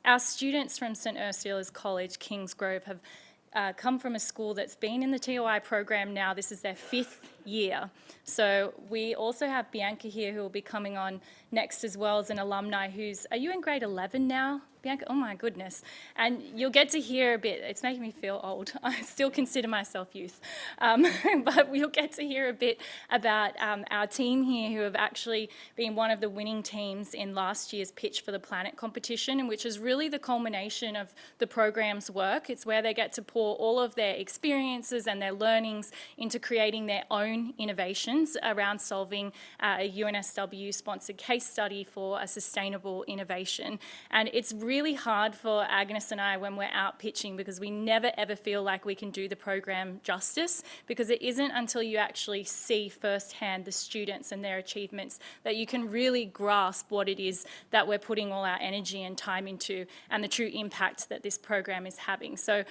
our students from St Ursula's College, Kingsgrove, have come from a school that's been in the TOI program now. This is their 5th year. So we also have Bianca here who will be coming on next as well as an alumni who's, are you in grade 11 now, Bianca? Oh my goodness. And you'll get to hear a bit, it's making me feel old. I still consider myself youth. But we'll get to hear a bit about our team here who have actually been one of the winning teams in last year's Pitch for the Planet competition, and which is really the culmination of the program's work. It's where they get to pour all of their experiences and their learnings into creating their own innovations around solving a UNSW-sponsored case study for a sustainable innovation. And it's really hard for Agnes and I when we're out pitching because we never ever feel like we can do the program justice, because it isn't until you actually see firsthand the students and their achievements that you can really grasp what it is that we're putting all our energy and time into and the true impact that this program is having. So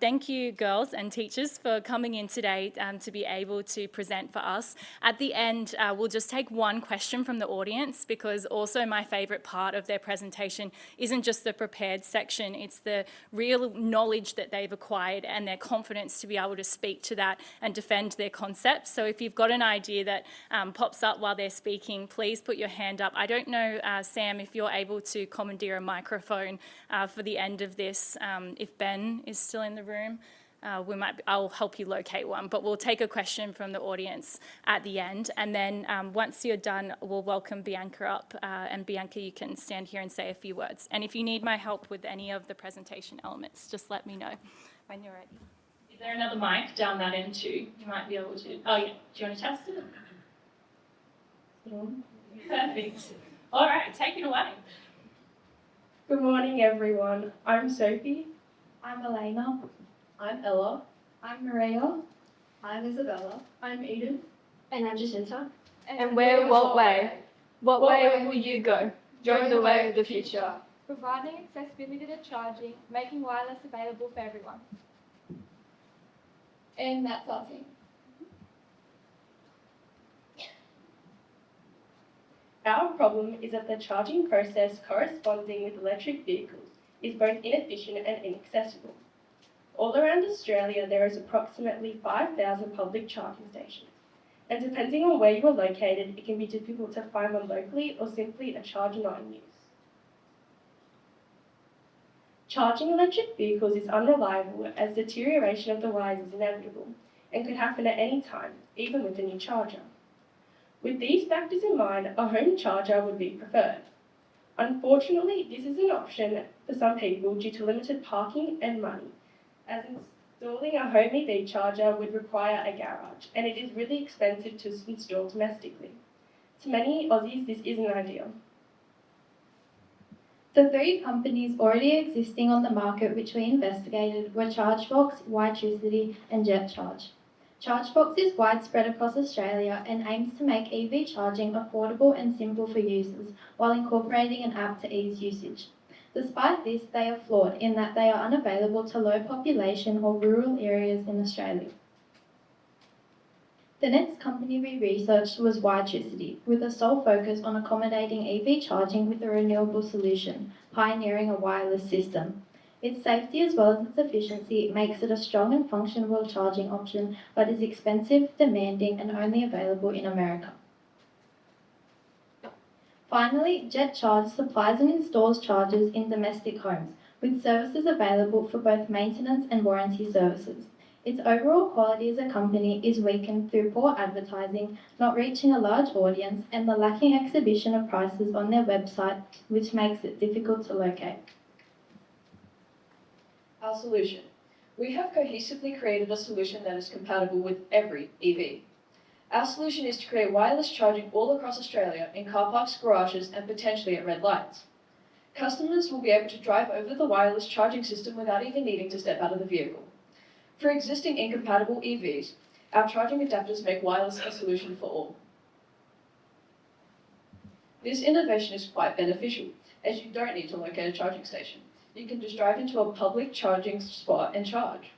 thank you, girls and teachers, for coming in today to be able to present for us. At the end, we'll just take one question from the audience, because also my favourite part of their presentation isn't just the prepared section, it's the real knowledge that they've acquired and their confidence to be able to speak to that and defend their concepts. So if you've got an idea that pops up while they're speaking, please put your hand up. I don't know, Sam, if you're able to commandeer a microphone for the end of this, if Ben is still in the room. I'll help you locate one, but we'll take a question from the audience at the end. And then once you're done, we'll welcome Bianca up. And Bianca, you can stand here and say a few words. And if you need my help with any of the presentation elements, just let me know when you're ready. Is there another mic down that end too? You might be able to. Oh, yeah. Do you want to test it? Perfect. All right, take it away. Good morning, everyone. I'm Sophie. I'm Elena. I'm Ella. I'm Maria. I'm Isabella. I'm Eden. And I'm Jacinta. And we're What Way? What way will you go? Join the way of the future. Providing accessibility to charging, making wireless available for everyone. And that's our team. Our problem is that the charging process corresponding with electric vehicles is both inefficient and inaccessible. All around Australia, there is approximately 5,000 public charging stations, and depending on where you are located, it can be difficult to find one locally or simply a charger not in use. Charging electric vehicles is unreliable as deterioration of the wires is inevitable and could happen at any time, even with a new charger. With these factors in mind, a home charger would be preferred. Unfortunately, this is an option for some people due to limited parking and money, as installing a home EV charger would require a garage, and it is really expensive to install domestically. To many Aussies, this isn't ideal. The 3 companies already existing on the market which we investigated were ChargeBox, Witricity and JetCharge. ChargeBox is widespread across Australia and aims to make EV charging affordable and simple for users while incorporating an app to ease usage. Despite this, they are flawed in that they are unavailable to low population or rural areas in Australia. The next company we researched was Witricity, with a sole focus on accommodating EV charging with a renewable solution, pioneering a wireless system. Its safety as well as its efficiency makes it a strong and functional charging option, but is expensive, demanding and only available in America. Finally, JetCharge supplies and installs chargers in domestic homes, with services available for both maintenance and warranty services. Its overall quality as a company is weakened through poor advertising, not reaching a large audience, and the lacking exhibition of prices on their website, which makes it difficult to locate. Our solution. We have cohesively created a solution that is compatible with every EV. Our solution is to create wireless charging all across Australia in car parks, garages and potentially at red lights. Customers will be able to drive over the wireless charging system without even needing to step out of the vehicle. For existing incompatible EVs, our charging adapters make wireless a solution for all. This innovation is quite beneficial, as you don't need to locate a charging station. You can just drive into a public charging spot and charge.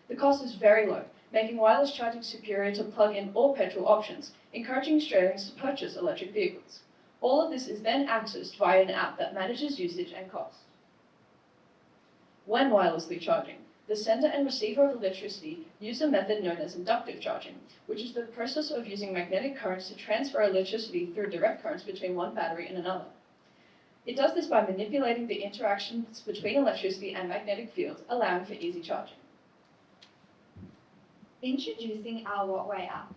The cost is very low, making wireless charging superior to plug-in or petrol options, encouraging Australians to purchase electric vehicles. All of this is then accessed via an app that manages usage and cost. When wirelessly charging, the sender and receiver of electricity use a method known as inductive charging, which is the process of using magnetic currents to transfer electricity through direct currents between one battery and another. It does this by manipulating the interactions between electricity and magnetic fields, allowing for easy charging. Introducing our Wattway app.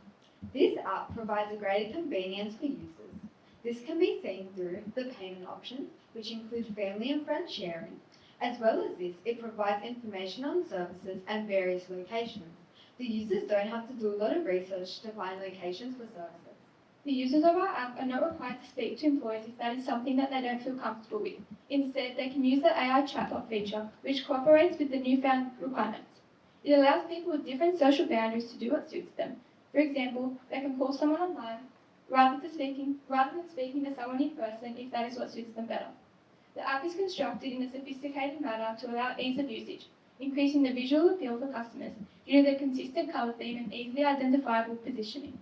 This app provides a greater convenience for users. This can be seen through the payment options, which include family and friend sharing. As well as this, it provides information on services and various locations. The users don't have to do a lot of research to find locations for services. The users of our app are not required to speak to employees if that is something that they don't feel comfortable with. Instead, they can use the AI chatbot feature, which cooperates with the newfound requirements. It allows people with different social boundaries to do what suits them. For example, they can call someone online rather than speaking to someone in person if that is what suits them better. The app is constructed in a sophisticated manner to allow ease of usage, increasing the visual appeal for customers due to the consistent colour theme and easily identifiable positioning.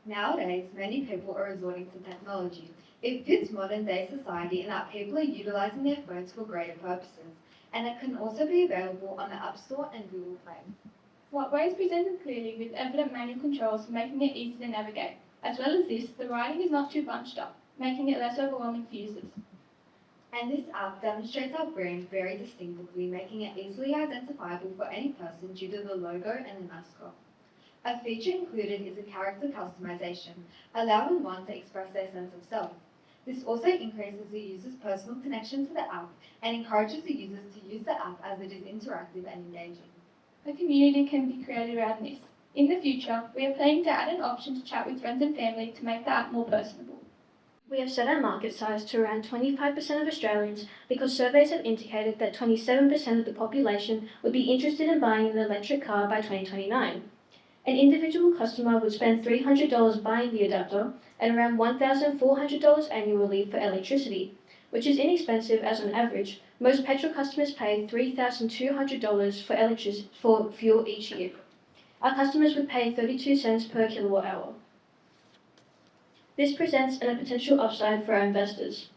Nowadays, many people are resorting to technology. It fits modern day society in that people are utilising their phones for greater purposes, and it can also be available on the App Store and Google Play. Wattway is presented clearly with evident manual controls, making it easy to navigate. As well as this, the writing is not too bunched up, making it less overwhelming for users. And this app demonstrates our brand very distinctively, making it easily identifiable for any person due to the logo and the mascot. A feature included is a character customization, allowing one to express their sense of self. This also increases the user's personal connection to the app and encourages the users to use the app as it is interactive and engaging. A community can be created around this. In the future, we are planning to add an option to chat with friends and family to make the app more personable. We have set our market size to around 25% of Australians because surveys have indicated that 27% of the population would be interested in buying an electric car by 2029. An individual customer would spend $300 buying the adapter and around $1,400 annually for electricity, which is inexpensive as on average. Most petrol customers pay $3,200 for fuel each year. Our customers would pay 32 cents per kilowatt hour. This presents a potential upside for our investors.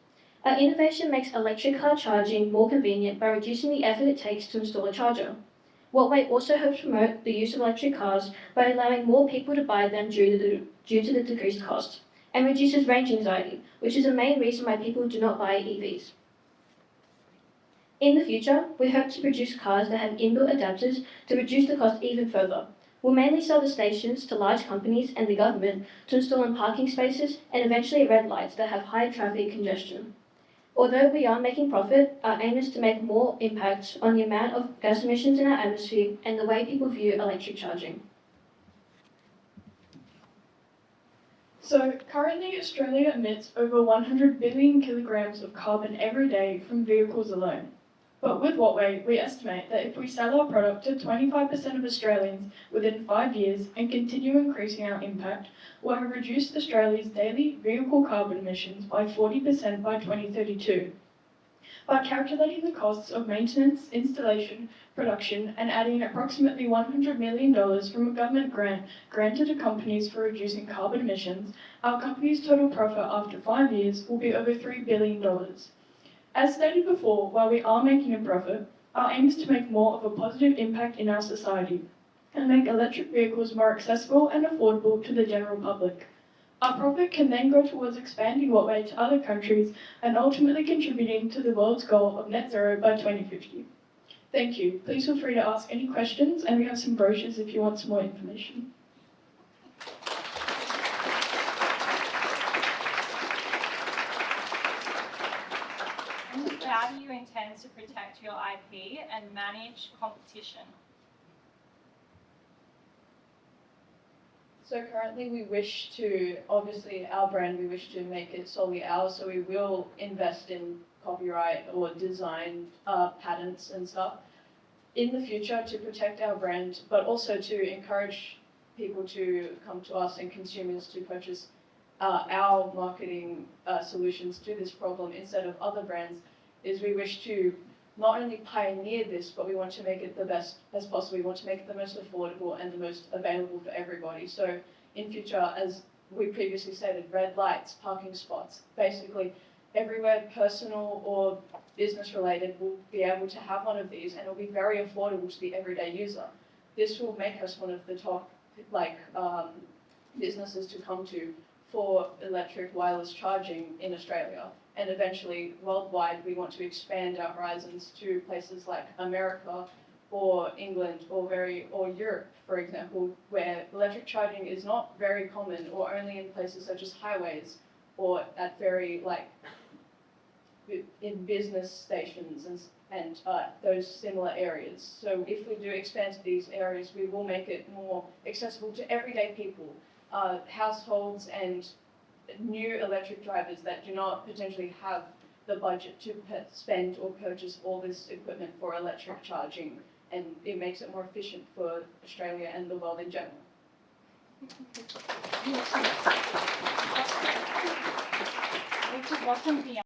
Our innovation makes electric car charging more convenient by reducing the effort it takes to install a charger. Wattway also helps promote the use of electric cars by allowing more people to buy them due to the decreased cost, and reduces range anxiety, which is the main reason why people do not buy EVs. In the future, we hope to produce cars that have inbuilt adapters to reduce the cost even further. We'll mainly sell the stations to large companies and the government to install in parking spaces and eventually red lights that have high traffic congestion. Although we are making profit, our aim is to make more impact on the amount of gas emissions in our atmosphere and the way people view electric charging. So, currently Australia emits over 100 billion kilograms of carbon every day from vehicles alone. But with Wattway, we estimate that if we sell our product to 25% of Australians within 5 years and continue increasing our impact, we'll have reduced Australia's daily vehicle carbon emissions by 40% by 2032. By calculating the costs of maintenance, installation, production, and adding approximately $100 million from a government grant granted to companies for reducing carbon emissions, our company's total profit after 5 years will be over $3 billion. As stated before, while we are making a profit, our aim is to make more of a positive impact in our society and make electric vehicles more accessible and affordable to the general public. Our profit can then go towards expanding Wattway to other countries and ultimately contributing to the world's goal of net zero by 2050. Thank you. Please feel free to ask any questions, and we have some brochures if you want some more information. How do you intend to protect your IP and manage competition? So currently we wish to, obviously our brand, we wish to make it solely ours, so we will invest in copyright or design patents and stuff in the future to protect our brand, but also to encourage people to come to us and consumers to purchase our marketing solutions to this problem instead of other brands. Is we wish to not only pioneer this, but we want to make it the best as possible. We want to make it the most affordable and the most available for everybody. So in future, as we previously stated, red lights, parking spots, basically everywhere personal or business related will be able to have one of these, and it'll be very affordable to the everyday user. This will make us one of the top businesses to come to for electric wireless charging in Australia. And eventually, worldwide, we want to expand our horizons to places like America or England or Europe, for example, where electric charging is not very common, or only in places such as highways or at very in business stations and those similar areas. So if we do expand to these areas, we will make it more accessible to everyday people, households and new electric drivers that do not potentially have the budget to spend or purchase all this equipment for electric charging, and it makes it more efficient for Australia and the world in general. Welcome, Bianca.